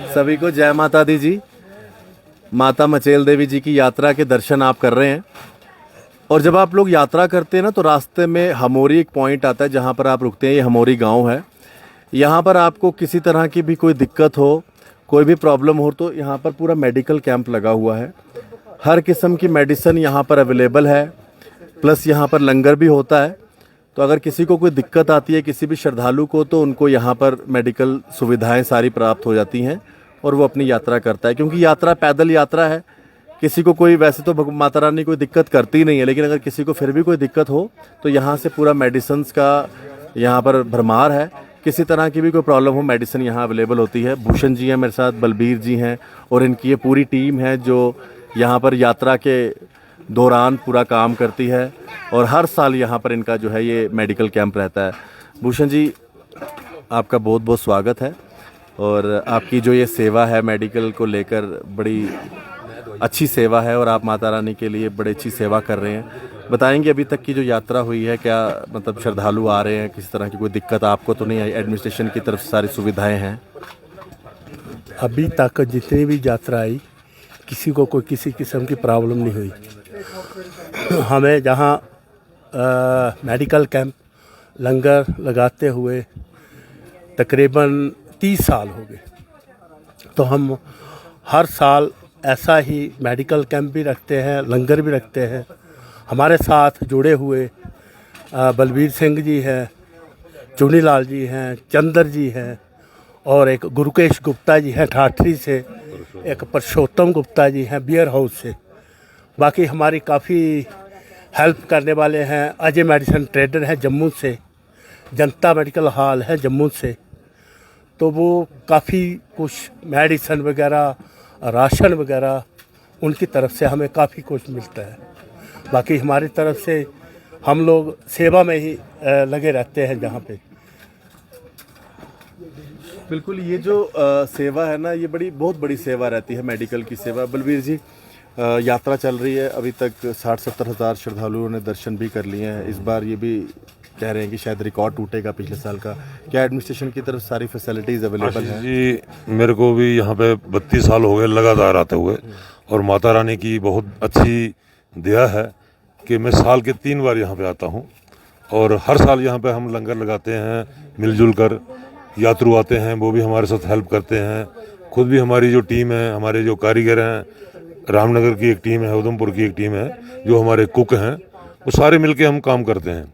सभी को जय माता दी जी। माता मचेल देवी जी की यात्रा के दर्शन आप कर रहे हैं। और जब आप लोग यात्रा करते हैं ना तो रास्ते में हमोरी एक पॉइंट आता है जहाँ पर आप रुकते हैं। ये हमोरी गांव है। यहाँ पर आपको किसी तरह की भी कोई दिक्कत हो, कोई भी प्रॉब्लम हो तो यहाँ पर पूरा मेडिकल कैंप लगा हुआ है। हर किस्म की मेडिसिन यहाँ पर अवेलेबल है, प्लस यहाँ पर लंगर भी होता है। तो अगर किसी को कोई दिक्कत आती है, किसी भी श्रद्धालु को, तो उनको यहाँ पर मेडिकल सुविधाएं सारी प्राप्त हो जाती हैं और वो अपनी यात्रा करता है। क्योंकि यात्रा पैदल यात्रा है, किसी को कोई वैसे तो माता रानी कोई दिक्कत करती नहीं है, लेकिन अगर किसी को फिर भी कोई दिक्कत हो तो यहाँ से पूरा मेडिसिन्स का यहाँ पर भरमार है। किसी तरह की भी कोई प्रॉब्लम हो, मेडिसिन यहाँ अवेलेबल होती है। भूषण जी हैं मेरे साथ, बलबीर जी हैं और इनकी ये पूरी टीम है जो यहाँ पर यात्रा के दौरान पूरा काम करती है। और हर साल यहाँ पर इनका जो है ये मेडिकल कैंप रहता है। भूषण जी, आपका बहुत बहुत स्वागत है। और आपकी जो ये सेवा है मेडिकल को लेकर, बड़ी अच्छी सेवा है और आप माता रानी के लिए बड़ी अच्छी सेवा कर रहे हैं। बताएंगे अभी तक की जो यात्रा हुई है, क्या मतलब श्रद्धालु आ रहे हैं, किसी तरह की कोई दिक्कत आपको तो नहीं आई? एडमिनिस्ट्रेशन की तरफ से सारी सुविधाएं हैं? अभी तक जितनी भी यात्रा आई किसी को कोई किसी किस्म की प्रॉब्लम नहीं हुई। हमें जहाँ मेडिकल कैंप लंगर लगाते हुए तकरीबन 30 साल हो गए, तो हम हर साल ऐसा ही मेडिकल कैंप भी रखते हैं, लंगर भी रखते हैं। हमारे साथ जुड़े हुए बलबीर सिंह जी हैं, चुनीलाल जी हैं, चंद्र जी हैं और एक गुरुकेश गुप्ता जी हैं ठाठरी से, एक पुरुषोत्तम गुप्ता जी हैं बियर हाउस से। बाकी हमारी काफ़ी हेल्प करने वाले हैं। अजय मेडिसिन ट्रेडर है जम्मू से, जनता मेडिकल हॉल है जम्मू से, तो वो काफ़ी कुछ मेडिसिन वगैरह, राशन वगैरह उनकी तरफ से हमें काफ़ी कुछ मिलता है। बाकी हमारी तरफ से हम लोग सेवा में ही लगे रहते हैं जहाँ पे। बिल्कुल, ये जो सेवा है ना, ये बहुत बड़ी सेवा रहती है, मेडिकल की सेवा। बलबीर जी, यात्रा चल रही है, अभी तक 60-70 हज़ार श्रद्धालुओं ने दर्शन भी कर लिए हैं। इस बार ये भी कह रहे हैं कि शायद रिकॉर्ड टूटेगा पिछले साल का। क्या एडमिनिस्ट्रेशन की तरफ सारी फैसिलिटीज़ अवेलेबल हैं? जी, मेरे को भी यहाँ पे 32 साल हो गए लगातार आते हुए, और माता रानी की बहुत अच्छी दया है कि मैं साल के 3 बार यहाँ पे आता हूँ। और हर साल यहाँ पे हम लंगर लगाते हैं मिलजुल कर। यात्रु आते हैं, वो भी हमारे साथ हेल्प करते हैं। खुद भी हमारी जो टीम है, हमारे जो कारीगर हैं, रामनगर की एक टीम है, उधमपुर की एक टीम है, जो हमारे कुक हैं, वो सारे मिलके हम काम करते हैं।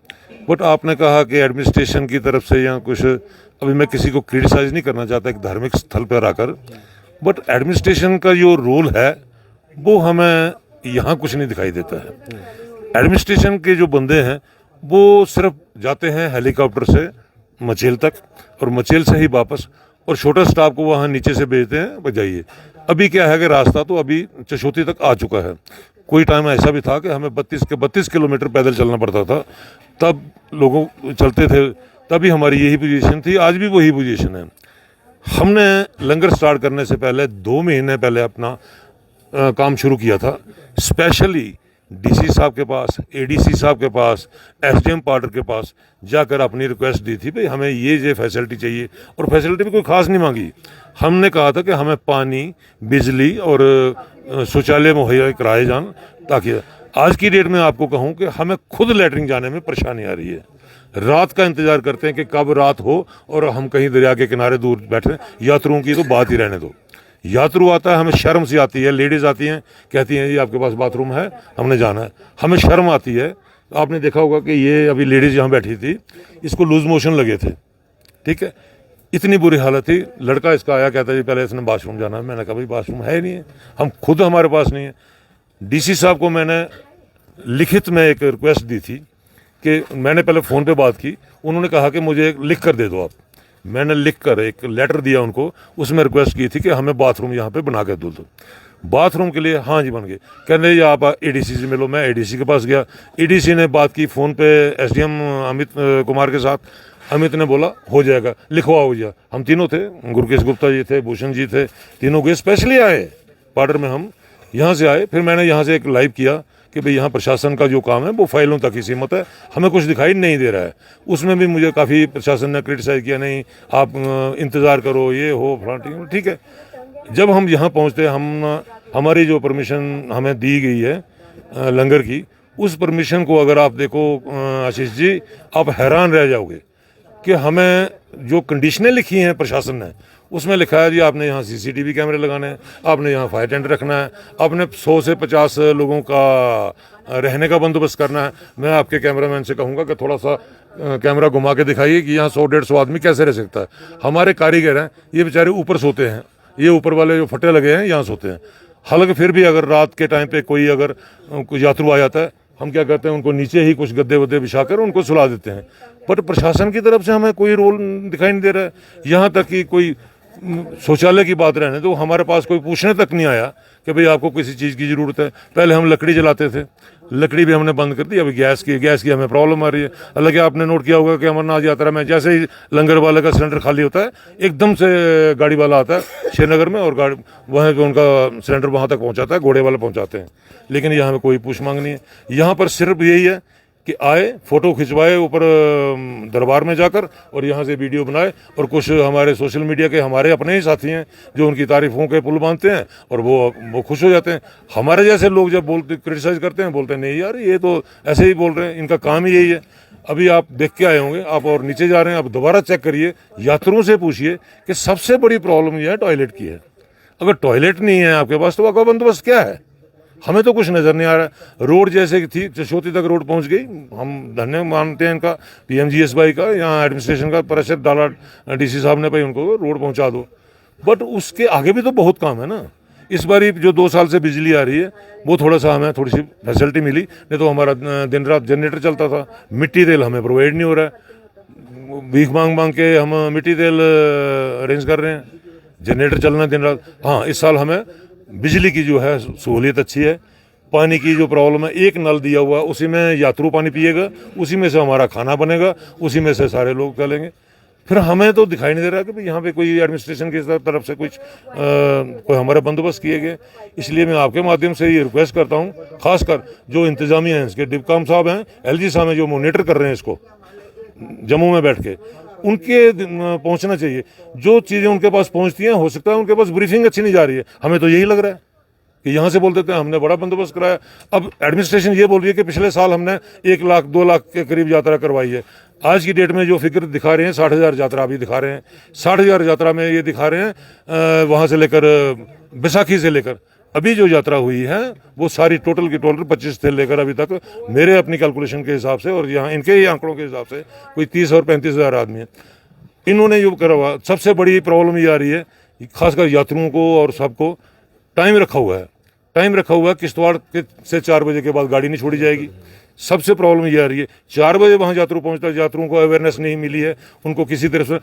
बट आपने कहा कि एडमिनिस्ट्रेशन की तरफ से या कुछ, अभी मैं किसी को क्रिटिसाइज नहीं करना चाहता एक धार्मिक स्थल पर आकर, बट एडमिनिस्ट्रेशन का जो रोल है वो हमें यहाँ कुछ नहीं दिखाई देता है। एडमिनिस्ट्रेशन के जो बंदे हैं वो सिर्फ जाते हैं हेलीकॉप्टर से मचेल तक और मचेल से ही वापस, और छोटा स्टाफ को वहाँ नीचे से भेजते हैं, बजाइए। अभी क्या है कि रास्ता तो अभी चशोती तक आ चुका है। कोई टाइम ऐसा भी था कि हमें 32 किलोमीटर पैदल चलना पड़ता था, तब लोगों चलते थे, तभी हमारी यही पोजीशन थी, आज भी वही पोजीशन है। हमने लंगर स्टार्ट करने से पहले 2 महीने पहले अपना काम शुरू किया था। स्पेशली डीसी साहब के पास, एडीसी साहब के पास, एसडीएम पार्टर के पास जाकर अपनी रिक्वेस्ट दी थी, भाई हमें ये फैसिलिटी चाहिए। और फैसिलिटी भी कोई ख़ास नहीं मांगी। हमने कहा था कि हमें पानी, बिजली और शौचालय मुहैया कराए जान, ताकि आज की डेट में आपको कहूँ कि हमें खुद लैटरिन जाने में परेशानी आ रही है। रात का इंतज़ार करते हैं कि कब रात हो और हम कहीं दरिया के किनारे दूर बैठे। यात्रुओं की तो बात ही रहने दो। यात्रु आता है, हमें शर्म सी आती है। लेडीज़ आती हैं, कहती हैं जी आपके पास बाथरूम है, हमने जाना है। हमें शर्म आती है। आपने देखा होगा कि ये अभी लेडीज़ यहाँ बैठी थी, इसको लूज मोशन लगे थे, ठीक है, इतनी बुरी हालत थी। लड़का इसका आया, कहता जी पहले इसने बाथरूम जाना है। मैंने कहा भाई बाथरूम है ही नहीं है, हम खुद हमारे पास नहीं है। डीसी साहब को मैंने लिखित में एक रिक्वेस्ट दी थी कि मैंने पहले फ़ोन पे बात की, उन्होंने कहा कि मुझे लिख कर दे दो आप। मैंने लिख कर एक लेटर दिया उनको, उसमें रिक्वेस्ट की थी कि हमें बाथरूम यहाँ पे बना के दो। बाथरूम के लिए हाँ जी बन गए। कहने जी आप एडीसी से मिलो। मैं एडीसी के पास गया, एडीसी ने बात की फ़ोन पे एसडीएम अमित कुमार के साथ। अमित ने बोला हो जाएगा, लिखवाओ भैया। हम तीनों थे, गुरुकेश गुप्ता जी थे, भूषण जी थे, तीनों गए, स्पेशली आए पार्डर में, हम यहाँ से आए। फिर मैंने यहाँ से एक लाइव किया कि भाई यहाँ प्रशासन का जो काम है वो फाइलों तक ही सीमित है, हमें कुछ दिखाई नहीं दे रहा है। उसमें भी मुझे काफ़ी प्रशासन ने क्रिटिसाइज़ किया, नहीं आप इंतज़ार करो, ये हो फलाना, ठीक है। जब हम यहाँ पहुँचते हैं, हमारी जो परमिशन हमें दी गई है लंगर की, उस परमिशन को अगर आप देखो आशीष जी, आप हैरान रह जाओगे कि हमें जो कंडीशनें लिखी हैं प्रशासन ने, उसमें लिखा है जी आपने यहाँ सीसीटीवी कैमरे लगाने हैं, आपने यहाँ फायर टेंट रखना है, आपने 100 से 50 लोगों का रहने का बंदोबस्त करना है। मैं आपके कैमरामैन से कहूँगा कि थोड़ा सा कैमरा घुमा के दिखाइए कि यहाँ 100-150 आदमी कैसे रह सकता है। हमारे कारीगर हैं, ये बेचारे ऊपर सोते हैं, ये ऊपर वाले जो फटे लगे हैं यहाँ सोते हैं। हालांकि फिर भी अगर रात के टाइम पे कोई अगर कोई यात्रु आ जाता है, हम क्या करते हैं, उनको नीचे ही कुछ गद्दे वद्दे बिछाकर उनको सुला देते हैं। पर प्रशासन की तरफ से हमें कोई रोल दिखाई नहीं दे रहा है। यहाँ तक कि कोई शौचालय की बात रहने तो हमारे पास कोई पूछने तक नहीं आया कि भाई आपको किसी चीज़ की ज़रूरत है। पहले हम लकड़ी जलाते थे, लकड़ी भी हमने बंद कर दी, अभी गैस की हमें प्रॉब्लम आ रही है। हालांकि आपने नोट किया होगा कि अमरनाथ यात्रा में जैसे ही लंगर वाले का सिलेंडर खाली होता है, एकदम से गाड़ी वाला आता है श्रीनगर में और गाड़ी वहाँ पे उनका सिलेंडर वहाँ तक पहुँचाता है, घोड़े वाले पहुँचाते हैं। लेकिन यहाँ में कोई पूछ मांग नहीं है। यहाँ पर सिर्फ यही है कि आए, फोटो खिंचवाए ऊपर दरबार में जाकर और यहाँ से वीडियो बनाए, और कुछ हमारे सोशल मीडिया के हमारे अपने ही साथी हैं जो उनकी तारीफों के पुल बांधते हैं और वो खुश हो जाते हैं। हमारे जैसे लोग जब बोलते क्रिटिसाइज करते हैं, बोलते हैं नहीं यार ये तो ऐसे ही बोल रहे हैं, इनका काम ही यही है। अभी आप देख के आए होंगे, आप और नीचे जा रहे हैं, आप दोबारा चेक करिए, यात्रियों से पूछिए कि सबसे बड़ी प्रॉब्लम यह है टॉयलेट की है। अगर टॉयलेट नहीं है आपके पास तो आपका बंदोबस्त क्या है? हमें तो कुछ नज़र नहीं आ रहा। रोड जैसे कि थी, चशोती तक रोड पहुंच गई, हम धन्य मानते हैं इनका, पीएमजीएसवाई का, यहाँ एडमिनिस्ट्रेशन का परिषद डाला डीसी साहब ने, भाई उनको रोड पहुंचा दो। बट उसके आगे भी तो बहुत काम है ना। इस बार जो 2 साल से बिजली आ रही है, वो थोड़ा सा हमें थोड़ी सी फैसिलिटी मिली, नहीं तो हमारा दिन रात जनरेटर चलता था। मिट्टी तेल हमें प्रोवाइड नहीं हो रहा है, भीख मांग मांग के हम मिट्टी तेल अरेंज कर रहे हैं, जनरेटर चलना दिन रात। हाँ, इस साल हमें बिजली की जो है सहूलियत अच्छी है। पानी की जो प्रॉब्लम है, एक नल दिया हुआ, उसी में यात्रु पानी पिएगा, उसी में से हमारा खाना बनेगा, उसी में से सारे लोग चलेंगे। फिर हमें तो दिखाई नहीं दे रहा कि भाई यहाँ पे कोई एडमिनिस्ट्रेशन की तरफ से कुछ कोई हमारे बंदोबस्त किए गए। इसलिए मैं आपके माध्यम से ये रिक्वेस्ट करता हूँ, खासकर जो इंतजामिया हैं इसके, डिप्काम साहब हैं, एलजी साहब हैं जो मॉनिटर कर रहे हैं इसको जम्मू में बैठ के, उनके पहुंचना चाहिए। जो चीज़ें उनके पास पहुंचती हैं, हो सकता है उनके पास ब्रीफिंग अच्छी नहीं जा रही है। हमें तो यही लग रहा है कि यहाँ से बोल देते हैं हमने बड़ा बंदोबस्त कराया। अब एडमिनिस्ट्रेशन ये बोल रही है कि पिछले साल हमने 1 लाख 2 लाख के करीब यात्रा करवाई है। आज की डेट में जो फिक्र दिखा रहे हैं, 60,000 यात्रा अभी दिखा रहे हैं। 60,000 यात्रा में ये दिखा रहे हैं वहाँ से लेकर बैसाखी से लेकर अभी जो यात्रा हुई है, वो सारी टोटल की टोटल 25 से लेकर अभी तक मेरे अपनी कैलकुलेशन के हिसाब से और यहाँ इनके ही आंकड़ों के हिसाब से कोई 30 और 35,000 आदमी है। इन्होंने जो करवा, सबसे बड़ी प्रॉब्लम ये आ रही है, खासकर यात्रियों को और सबको टाइम रखा हुआ है। टाइम रखा हुआ है, किश्तवाड़ से 4 बजे के बाद गाड़ी नहीं छोड़ी जाएगी। सबसे प्रॉब्लम ये आ रही है, 4 बजे वहाँ यात्रु पहुँचता है, यात्रुओं को अवेयरनेस नहीं मिली है। उनको किसी तरह से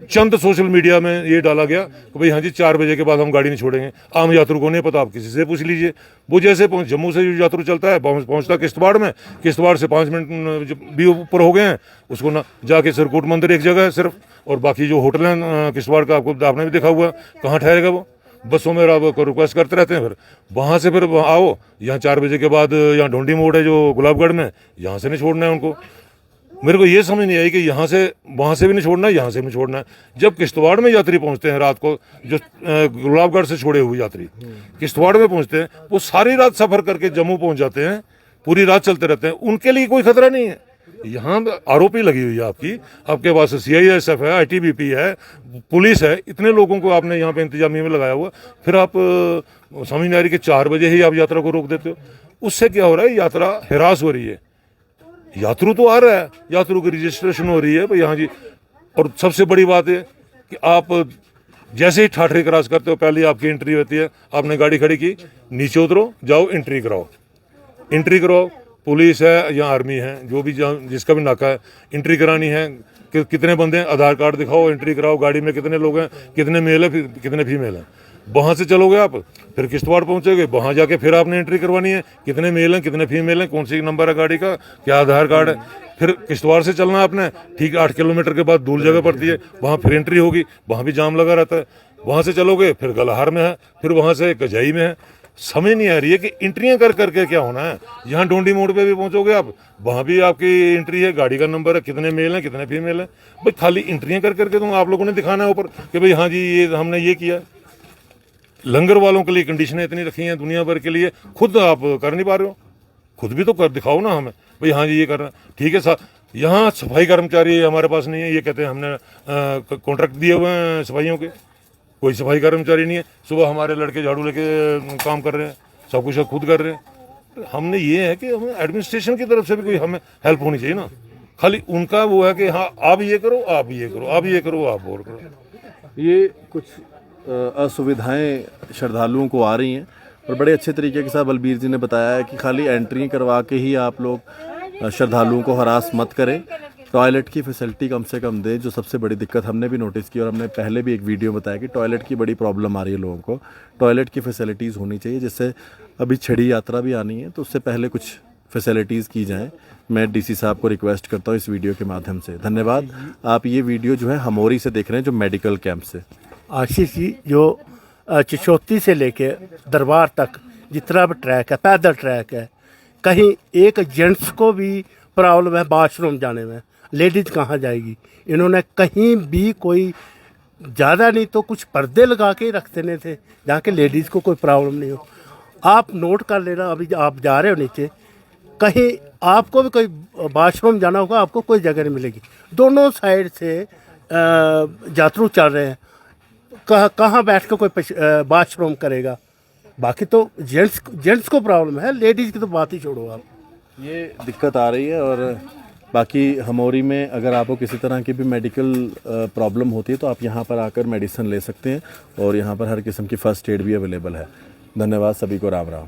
चंद सोशल मीडिया में ये डाला गया कि भाई हाँ जी 4 बजे के बाद हम गाड़ी नहीं छोड़ेंगे। आम यात्रु को नहीं पता, आप किसी से पूछ लीजिए। वो जैसे जम्मू से जो यात्रु चलता है पहुँचता किश्तवाड़ में, किश्तवाड़ से 5 मिनट भी ऊपर हो गए हैं, उसको ना जाके सिरकूट मंदिर एक जगह है सिर्फ, और बाकी जो होटल हैं किश्तवाड़ का आपने भी देखा हुआ, कहाँ ठहरेगा वो? बसों में आप रिक्वेस्ट करते रहते हैं। फिर वहाँ से फिर आओ, यहाँ 4 बजे के बाद यहाँ ढोंडी मोड़ है जो गुलाबगढ़ में, यहाँ से नहीं छोड़ना है उनको। मेरे को ये समझ नहीं आई कि यहाँ से वहाँ से भी नहीं छोड़ना है, यहाँ से भी नहीं छोड़ना है। जब किश्तवाड़ में यात्री पहुँचते हैं रात को, जो गुलाबगढ़ से छोड़े हुए यात्री किश्तवाड़ में पहुँचते हैं, वो सारी रात सफ़र करके जम्मू पहुँच जाते हैं, पूरी रात चलते रहते हैं, उनके लिए कोई खतरा नहीं है। यहाँ आरोपी लगी हुई है आपके पास CISF है, ITBP है, पुलिस है, इतने लोगों को आपने यहाँ पे इंतजामिया में लगाया हुआ। फिर आप समझ नहीं आ रही कि 4 बजे ही आप यात्रा को रोक देते हो। उससे क्या हो रहा है, यात्रा हिरास हो रही है। यात्रु तो आ रहा है, यात्रु की रजिस्ट्रेशन हो रही है भाई, हाँ जी। और सबसे बड़ी बात है कि आप जैसे ही ठाठरी क्रॉस करते हो, पहले आपकी एंट्री होती है, आपने गाड़ी खड़ी की, नीचे उतरो, जाओ एंट्री कराओ। एंट्री कराओ, पुलिस है या आर्मी है, जो भी जिसका भी नाका है, एंट्री करानी है। कितने बंदे हैं, आधार कार्ड दिखाओ, एंट्री कराओ। गाड़ी में कितने लोग हैं, कितने मेल है, कितने फीमेल हैं। वहाँ से चलोगे आप, फिर किश्तवाड़ पहुँचोगे, वहाँ जाके फिर आपने एंट्री करवानी है, कितने मेल हैं, कितने फीमेल हैं, कौन सी नंबर है गाड़ी का, क्या आधार कार्ड है। फिर किश्तवाड़ से चलना आपने, ठीक 8 किलोमीटर के बाद दूर जगह पड़ती है, वहाँ फिर एंट्री होगी, वहाँ भी जाम लगा रहता है। वहाँ से चलोगे, फिर गलहार में है, फिर वहाँ से कजाई में है। समझ नहीं आ रही है कि एंट्रियां कर करके क्या होना है। यहाँ डोंडी मोड़ पे भी पहुंचोगे आप, वहाँ भी आपकी एंट्री है, गाड़ी का नंबर है, कितने मेल हैं, कितने फीमेल हैं। भाई खाली एंट्रियां कर करके तो आप लोगों ने दिखाना है ऊपर कि भाई हाँ जी ये हमने ये किया। लंगर वालों के लिए कंडीशनें इतनी रखी हैं दुनिया भर के लिए, खुद आप कर नहीं पा रहे हो, खुद भी तो कर दिखाओ ना हमें भाई, हाँ जी ये करना ठीक है। यहाँ सफाई कर्मचारी हमारे पास नहीं है, ये कहते हैं हमने कॉन्ट्रैक्ट दिए हुए हैं सफाइयों के, कोई सफाई कर्मचारी नहीं है। सुबह हमारे लड़के झाड़ू लेके काम कर रहे हैं, सब कुछ खुद कर रहे हैं। तो हमने ये है कि हमें एडमिनिस्ट्रेशन की तरफ से भी कोई हमें हेल्प होनी चाहिए ना, खाली उनका वो है कि हाँ आप ये करो, आप ये करो, आप ये करो, आप और करो। ये कुछ असुविधाएं श्रद्धालुओं को आ रही हैं और बड़े अच्छे तरीके के साथ बलबीर जी ने बताया है कि खाली एंट्री करवा के ही आप लोग श्रद्धालुओं को हरास मत करें, टॉयलेट की फैसिलिटी कम से कम दें। जो सबसे बड़ी दिक्कत हमने भी नोटिस की और हमने पहले भी एक वीडियो बताया कि टॉयलेट की बड़ी प्रॉब्लम आ रही है लोगों को, टॉयलेट की फैसिलिटीज़ होनी चाहिए। जिससे अभी छड़ी यात्रा भी आनी है तो उससे पहले कुछ फैसिलिटीज़ की जाएँ। मैं डीसी साहब को रिक्वेस्ट करता हूँ इस वीडियो के माध्यम से। धन्यवाद। आप ये वीडियो जो है हमोरी से देख रहे हैं, जो मेडिकल कैंप से। आशीष जी, जो चिशोती से लेके दरबार तक जितना भी ट्रैक है, पैदल ट्रैक है, कहीं एक जेंट्स को भी प्रॉब्लम है बाथरूम जाने में, लेडीज़ कहाँ जाएगी। इन्होंने कहीं भी कोई ज़्यादा नहीं तो कुछ पर्दे लगा के ही रख देने थे जहाँ के लेडीज़ को कोई प्रॉब्लम नहीं हो। आप नोट कर लेना, अभी आप जा रहे हो नीचे, कहीं आपको भी कोई बाथरूम जाना होगा, आपको कोई जगह नहीं मिलेगी। दोनों साइड से यात्रु चल रहे हैं, कहाँ बैठ के कोई बाथरूम करेगा। बाकी तो जेंट्स को प्रॉब्लम है, लेडीज़ की तो बात ही छोड़ो आप। ये दिक्कत आ रही है। और बाकी हमोरी में अगर आपको किसी तरह की भी मेडिकल प्रॉब्लम होती है तो आप यहाँ पर आकर मेडिसिन ले सकते हैं और यहाँ पर हर किस्म की फ़र्स्ट एड भी अवेलेबल है। धन्यवाद सभी को। राम राम।